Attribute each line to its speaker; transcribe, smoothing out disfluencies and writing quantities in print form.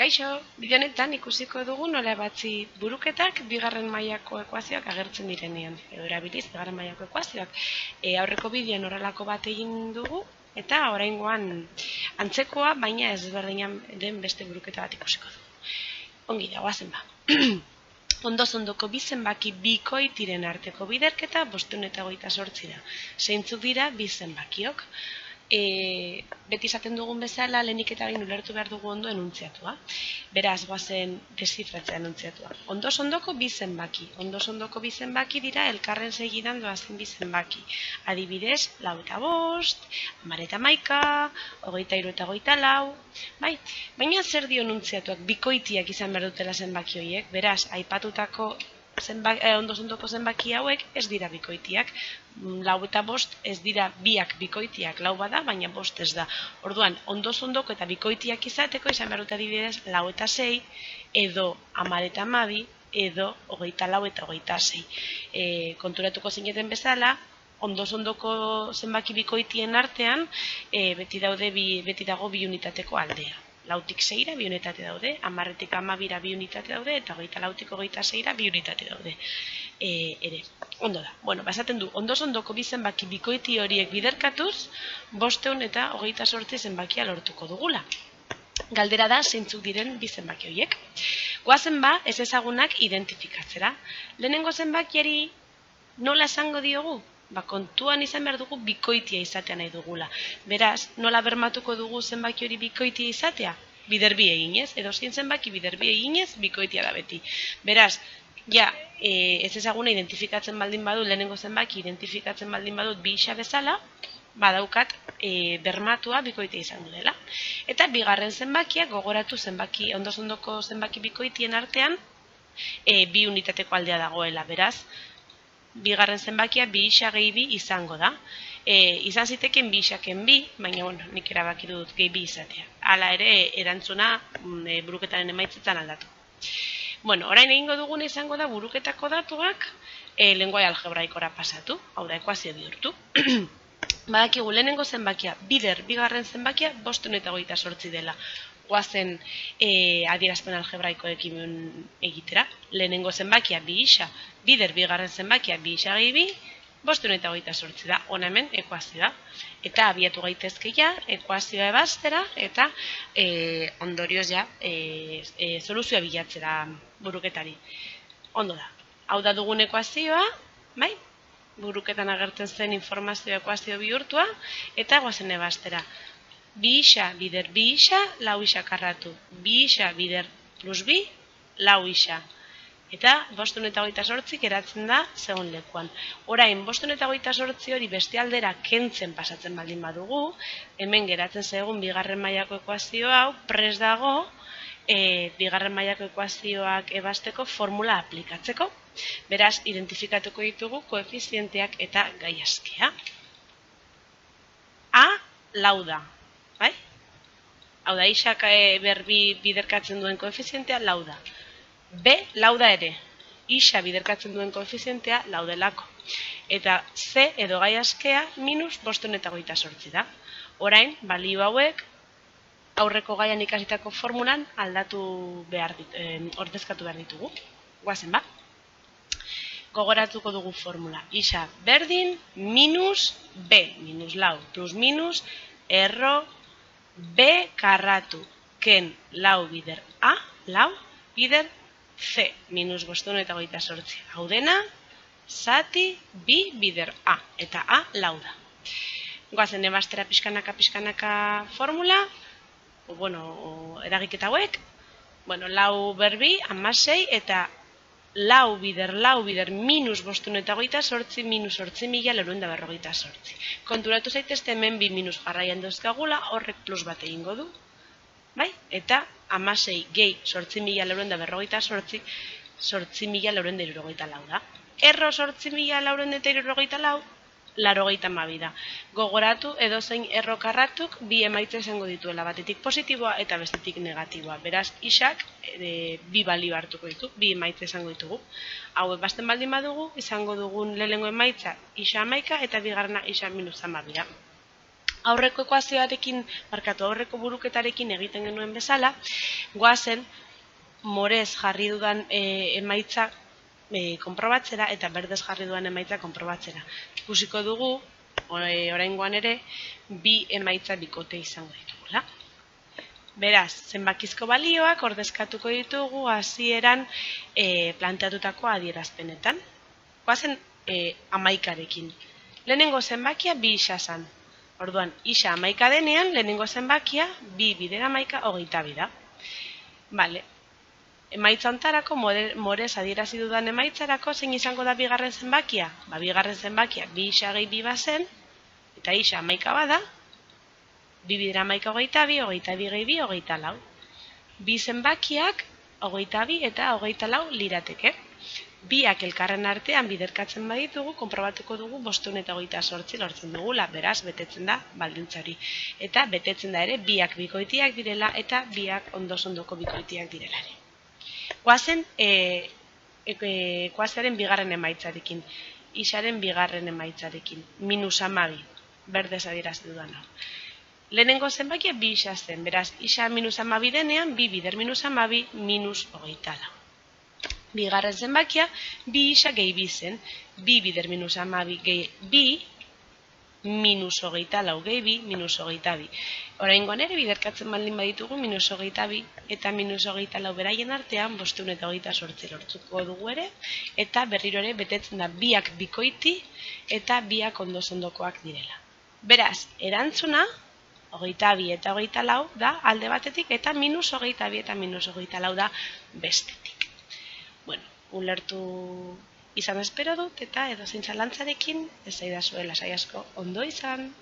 Speaker 1: Kaixo, bideo honetan ikusiko dugu nola ebatzi buruketak bigarren mailako ekuazioak agertzen direnean. Edo erabiliz bigarren mailako ekuazioak. Aurreko bideoan horrelako bat egin dugu eta oraingoan antzekoa, baina ezberdinan den beste buruketa bat ikusiko dugu. Ongi da, goazen ba. Ondo-ondoko bi zenbaki bikoitiren arteko biderketa 528 da. Zeintzuk dira bi zenbakiok? Beti esaten dugun bezala, lehenik eta behin ulertu behar dugu ondo enuntziatua. Beraz, goazen desifratzea enuntziatua. Ondo-ondoko bi zenbaki. Ondo-ondoko bi zenbaki dira elkarren segidan doazen bi zenbaki. Adibidez, 4 eta 5, 10 eta 11, 23 eta 24. Bai? Baina zer dio enuntziatuak bikoitiak izan behar dutela zenbaki horiek? Beraz, aipatutako ondo-ondoko zenbaki hauek ez dira bikoitiak. 4 eta 5 ez dira biak bikoitiak, 4 bada, baina 5 ez da. Orduan, ondo-ondoko eta bikoitiak izateko izan behar dut adibidez 4 eta 6, edo 10 eta 12, edo 24 eta 26. Konturatuko zineten bezala, ondo-ondoko zenbaki bikoitien artean beti dago bi unitateko aldea. 4tik 6ra bi unitate daude, 10tik 12ra bi unitate daude, eta 24tik 26ra bi unitate daude. Ere, ondo da. Bueno, esaten du, ondo-ondoko bi zenbaki bikoiti horiek biderkatuz, 500 eta 28 zenbakia lortuko dugula. Galdera da, zeintzuk diren bi zenbaki horiek. Goazen ba, ez ezagunak identifikatzera. Lehenengo zenbakiari nola esango diogu? Kontuan izan behar dugu bikoitia izatea nahi dugula. Beraz, nola bermatuko dugu zenbaki hori bikoitia izatea? Biderbi eginez, edo zein zenbaki biderbi eginez, bikoitia da beti. Beraz, ez ezaguna identifikatzen baldin badut, lehenengo zenbaki identifikatzen baldin badut bi isa bezala, badaukat bermatua bikoitia izango dela. Eta bigarren zenbakia, gogoratu zenbaki, ondo-ondoko zenbaki bikoitien artean, bi unitateko aldea dagoela, beraz, bigarren zenbakia bi isa gehi bi izango da. Izan ziteken bi isaken bi, baina nik erabaki dut gehi bi izatea. Hala ere, erantzuna buruketaren emaitzetan aldatu. Orain egingo duguna izango da buruketako datuak lengoai algebraikora pasatu, hau da ekuazio bihurtu. Badakigu lehenengo zenbakia, bigarren zenbakia 528 dela. Goazen adierazpen algebraikoekin egitera. Lehenengo zenbakia bi isa, bigarren zenbakia bi isa gehi bi, 528 da. Hona hemen ekuazioa. Eta abiatu gaitezkeia, ekuazioa ebaztera, eta ondorioz soluzioa bilatzera buruketari. Ondo da. Hau da dugun ekuazioa, bai? Buruketan agertzen zen informazio ekuazio bihurtua, eta goazen ebaztera. Bi isa bider bi isa, lau isa karratu. Bi isa bider plus bi, lau isa. Eta 528 geratzen da segon lekuan. Orain, 528 hori beste aldera kentzen pasatzen baldin badugu, hemen geratzen zegoen bigarren mailako ekuazio hau, prest dago, bigarren mailako ekuazioak ebazteko formula aplikatzeko. Beraz, identifikatuko ditugu koefizienteak eta gaiazkea. A, lau da. Bai? Hau da, isak berbi biderkatzen duen koefizientea lau da. B, lau da ere. Isa biderkatzen duen koefizientea lau delako. Eta C edo gaiazkea minus 528 da. Orain, balio hauek aurreko gaian ikasitako formulan ordezkatu behar ditugu. Goazen ba? Gogoratuko dugu formula. Isa berdin minus B, minus lau, plus minus, erro B karratu, ken lau bider A, lau bider C, minus 528. Hau dena, zati bi bider A, eta A lau da. Goazen ebaztera pixkanaka formula, eragiketa hauek, lau berbi, 16, eta lau bider minus 528, minus 8.948. Konturatu zaitezte hemen bi minus jarraian dauzkagula, horrek plus bat egingo du. Eta 16 gehi 8.948, 8.974 da. Erro 8.974, 82 da. Gogoratu edozein erro karratuk bi emaitza izango dituela, batetik positiboa eta bestetik negatiboa. Beraz, isak bi balio hartuko ditu, bi emaitza izango ditugu. Hau ebazten baldin badugu, izango dugun lehenengo emaitza isa 11 eta bigarrena isa minus 12. Aurreko ekuazioarekin, aurreko buruketarekin egiten genuen bezala, goazen morez jarri dudan emaitza konprobatzera eta berdez jarri dudan emaitza konprobatzera. Ikusiko dugu, oraingoan ere, bi emaitza bikote izango ditugula. Beraz, zenbakizko balioak ordezkatuko ditugu hasieran planteatutako adierazpenetan. Goazen 11arekin. Lehenengo zenbakia 2 isa zan. Orduan, isa 11 denean, lehenengo zenbakia 2 bidera 11 22 da. Bale. Emaitza hontarako, morez adierazi dudan emaitzarako, zein izango da bigarren zenbakia? Bigarren zenbakia 2 isa gehi 2 bazen, eta isa 11 bada, 2 bidera 11 22, 22 gehi 2, 24. Bi zenbakiak 22 eta 24 lirateke. Biak elkarren artean biderkatzen baditugu, konprobatuko dugu 528 lortzen dugula, beraz, betetzen da baldintzari. Eta betetzen da ere, biak bikoitiak direla eta biak ondoko bikoitiak direlari. Goazen, ekuazioaren bigarren emaitzarekin, isaren bigarren emaitzarekin, -12, berdez adieraz dudana. Lehenengo zenbakia 2 isa zen, beraz, isa -12 denean, 2 bider -12, -24. Bigarren zenbakia, 2 isa gehi 2 zen, 2 bider -12 gehi 2, -24 gehi 2, -22. Oraingoan ere, biderkatzen baldin baditugu, -22 eta -24 beraien artean, 528 lortzuko dugu ere, eta berriro ere betetzen da biak bikoiti eta biak ondosondokoak direla. Beraz, erantzuna, 22 eta 24 da alde batetik, eta -22 eta -24 da bestetik. Bueno, ulertu izan espero dut, eta edozein zalantzarekin ez zaidazue lasai asko ondo izan.